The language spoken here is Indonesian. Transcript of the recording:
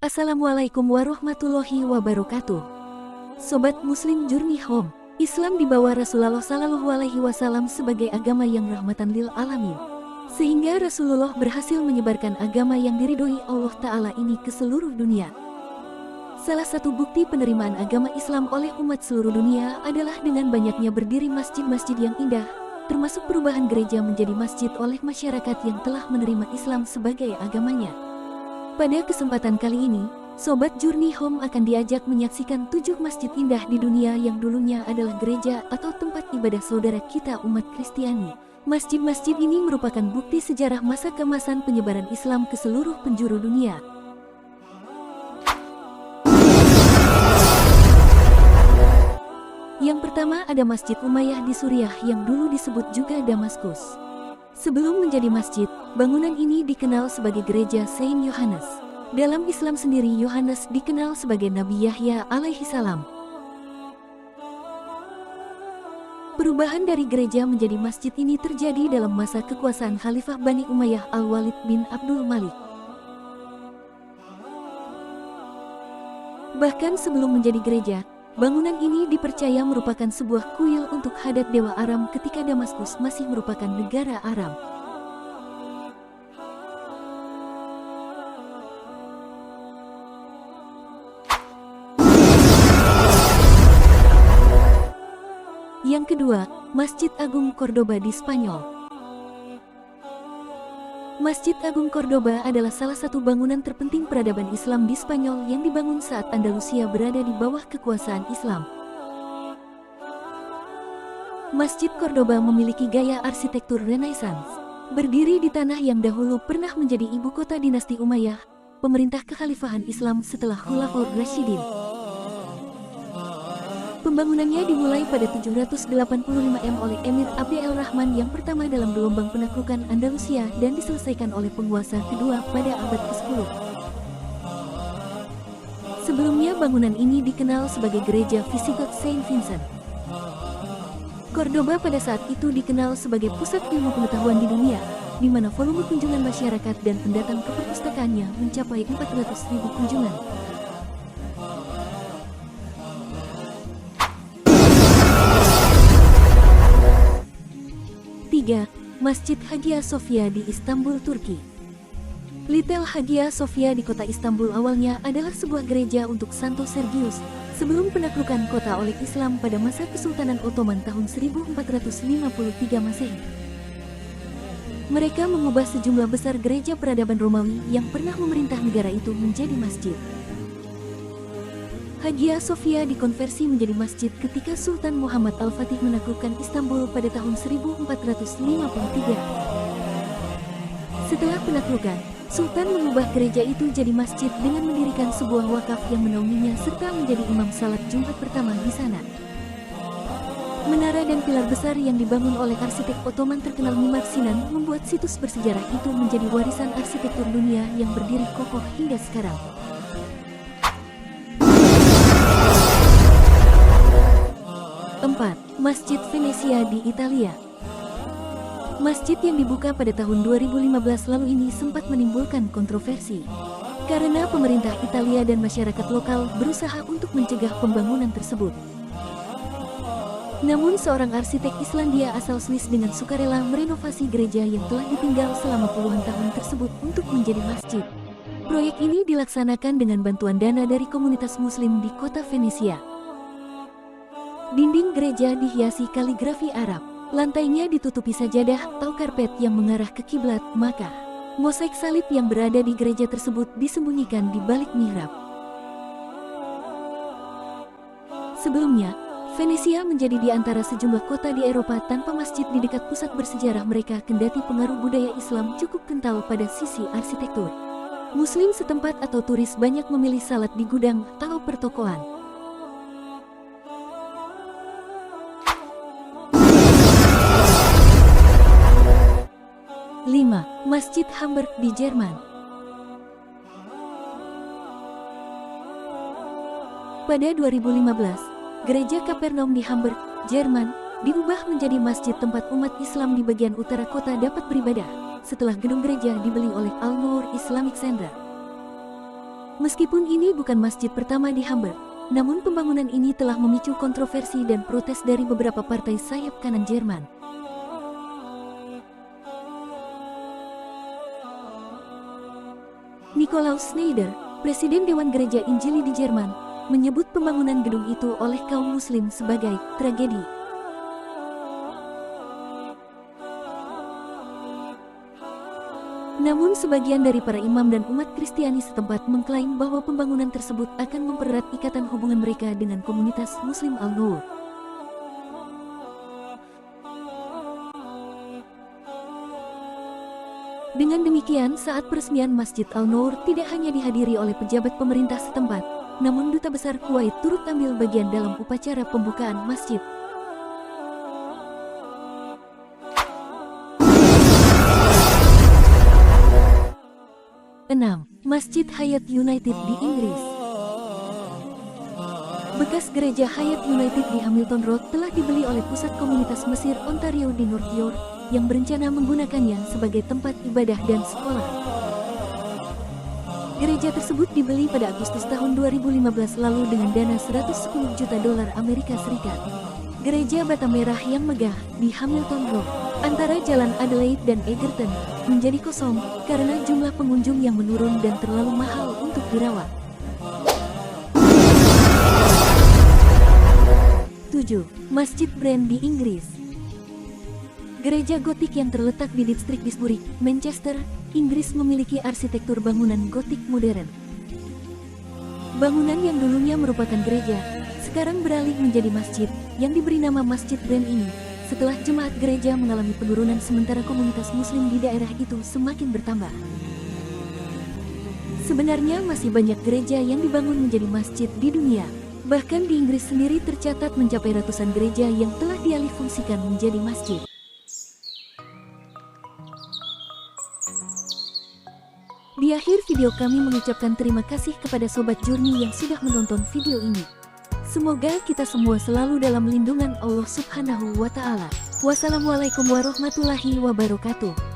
Assalamualaikum warahmatullahi wabarakatuh. Sobat Muslim Journey Home, Islam dibawa Rasulullah SAW sebagai agama yang rahmatan lil alamin. Sehingga Rasulullah berhasil menyebarkan agama yang diridhoi Allah Ta'ala ini ke seluruh dunia. Salah satu bukti penerimaan agama Islam oleh umat seluruh dunia adalah dengan banyaknya berdiri masjid-masjid yang indah, termasuk perubahan gereja menjadi masjid oleh masyarakat yang telah menerima Islam sebagai agamanya. Pada kesempatan kali ini, Sobat Journey Home akan diajak menyaksikan 7 masjid indah di dunia yang dulunya adalah gereja atau tempat ibadah saudara kita umat Kristiani. Masjid-masjid ini merupakan bukti sejarah masa keemasan penyebaran Islam ke seluruh penjuru dunia. Yang pertama ada Masjid Umayyah di Suriah yang dulu disebut juga Damaskus. Sebelum menjadi masjid, bangunan ini dikenal sebagai gereja Saint Yohanes. Dalam Islam sendiri, Yohanes dikenal sebagai Nabi Yahya alaihi salam. Perubahan dari gereja menjadi masjid ini terjadi dalam masa kekuasaan Khalifah Bani Umayyah Al-Walid bin Abdul Malik. Bahkan sebelum menjadi gereja, bangunan ini dipercaya merupakan sebuah kuil untuk hadat Dewa Aram ketika Damaskus masih merupakan negara Aram. Yang kedua, Masjid Agung Cordoba di Spanyol. Masjid Agung Cordoba adalah salah satu bangunan terpenting peradaban Islam di Spanyol yang dibangun saat Andalusia berada di bawah kekuasaan Islam. Masjid Cordoba memiliki gaya arsitektur Renaissance. Berdiri di tanah yang dahulu pernah menjadi ibu kota dinasti Umayyah, pemerintah kekhalifahan Islam setelah Khulafaur Rasyidin. Pembangunannya dimulai pada 785 M oleh Emir Abd al-Rahman yang pertama dalam gelombang penaklukan Andalusia dan diselesaikan oleh penguasa kedua pada abad ke-10. Sebelumnya bangunan ini dikenal sebagai gereja Visigoth Saint Vincent. Cordoba pada saat itu dikenal sebagai pusat ilmu pengetahuan di dunia, di mana volume kunjungan masyarakat dan pendatang ke perpustakaannya mencapai 400.000 kunjungan. Masjid Hagia Sophia di Istanbul, Turki. Little Hagia Sophia di kota Istanbul awalnya adalah sebuah gereja untuk Santo Sergius sebelum penaklukan kota oleh Islam pada masa Kesultanan Ottoman tahun 1453 Masehi. Mereka mengubah sejumlah besar gereja peradaban Romawi yang pernah memerintah negara itu menjadi masjid. Hagia Sophia dikonversi menjadi masjid ketika Sultan Muhammad Al-Fatih menaklukkan Istanbul pada tahun 1453. Setelah penaklukan, Sultan mengubah gereja itu jadi masjid dengan mendirikan sebuah wakaf yang menaunginya serta menjadi imam salat Jumat pertama di sana. Menara dan pilar besar yang dibangun oleh arsitek Ottoman terkenal Mimar Sinan membuat situs bersejarah itu menjadi warisan arsitektur dunia yang berdiri kokoh hingga sekarang. Masjid Venesia di Italia. Masjid yang dibuka pada tahun 2015 lalu ini sempat menimbulkan kontroversi karena pemerintah Italia dan masyarakat lokal berusaha untuk mencegah pembangunan tersebut. Namun seorang arsitek Islandia asal Swiss dengan sukarela merenovasi gereja yang telah ditinggal selama puluhan tahun tersebut untuk menjadi masjid. Proyek ini dilaksanakan dengan bantuan dana dari komunitas muslim di kota Venesia. Dinding gereja dihiasi kaligrafi Arab, lantainya ditutupi sajadah atau karpet yang mengarah ke kiblat Makkah. Mosaik salib yang berada di gereja tersebut disembunyikan di balik mihrab. Sebelumnya, Venesia menjadi di antara sejumlah kota di Eropa tanpa masjid di dekat pusat bersejarah mereka kendati pengaruh budaya Islam cukup kental pada sisi arsitektur. Muslim setempat atau turis banyak memilih salat di gudang atau pertokoan. 5. Masjid Hamburg di Jerman. Pada 2015, Gereja Kapernaum di Hamburg, Jerman, diubah menjadi masjid tempat umat Islam di bagian utara kota dapat beribadah, setelah gedung gereja dibeli oleh Al-Nur Islamic Center. Meskipun ini bukan masjid pertama di Hamburg, namun pembangunan ini telah memicu kontroversi dan protes dari beberapa partai sayap kanan Jerman. Nikolaus Schneider, Presiden Dewan Gereja Injili di Jerman, menyebut pembangunan gedung itu oleh kaum muslim sebagai tragedi. Namun sebagian dari para imam dan umat Kristiani setempat mengklaim bahwa pembangunan tersebut akan mempererat ikatan hubungan mereka dengan komunitas Muslim Al-Nour. Dengan demikian, saat peresmian Masjid Al-Nour tidak hanya dihadiri oleh pejabat pemerintah setempat, namun Duta Besar Kuwait turut ambil bagian dalam upacara pembukaan masjid. Masjid Hayat United di Inggris. Bekas gereja Hayat United di Hamilton Road telah dibeli oleh pusat komunitas Mesir Ontario di North York yang berencana menggunakannya sebagai tempat ibadah dan sekolah. Gereja tersebut dibeli pada Agustus tahun 2015 lalu dengan dana $110 juta Amerika Serikat. Gereja bata merah yang megah di Hamilton Road antara Jalan Adelaide dan Egerton menjadi kosong karena jumlah pengunjung yang menurun dan terlalu mahal untuk dirawat. 7. Masjid Brand di Inggris. Gereja gotik yang terletak di distrik Disbury, Manchester, Inggris memiliki arsitektur bangunan gotik modern. Bangunan yang dulunya merupakan gereja, sekarang beralih menjadi masjid yang diberi nama Masjid Brand ini setelah jemaat gereja mengalami penurunan sementara komunitas muslim di daerah itu semakin bertambah. Sebenarnya masih banyak gereja yang dibangun menjadi masjid di dunia. Bahkan di Inggris sendiri tercatat mencapai ratusan gereja yang telah dialihfungsikan menjadi masjid. Di akhir video kami mengucapkan terima kasih kepada Sobat Journey yang sudah menonton video ini. Semoga kita semua selalu dalam lindungan Allah Subhanahu wa Ta'ala. Wassalamualaikum warahmatullahi wabarakatuh.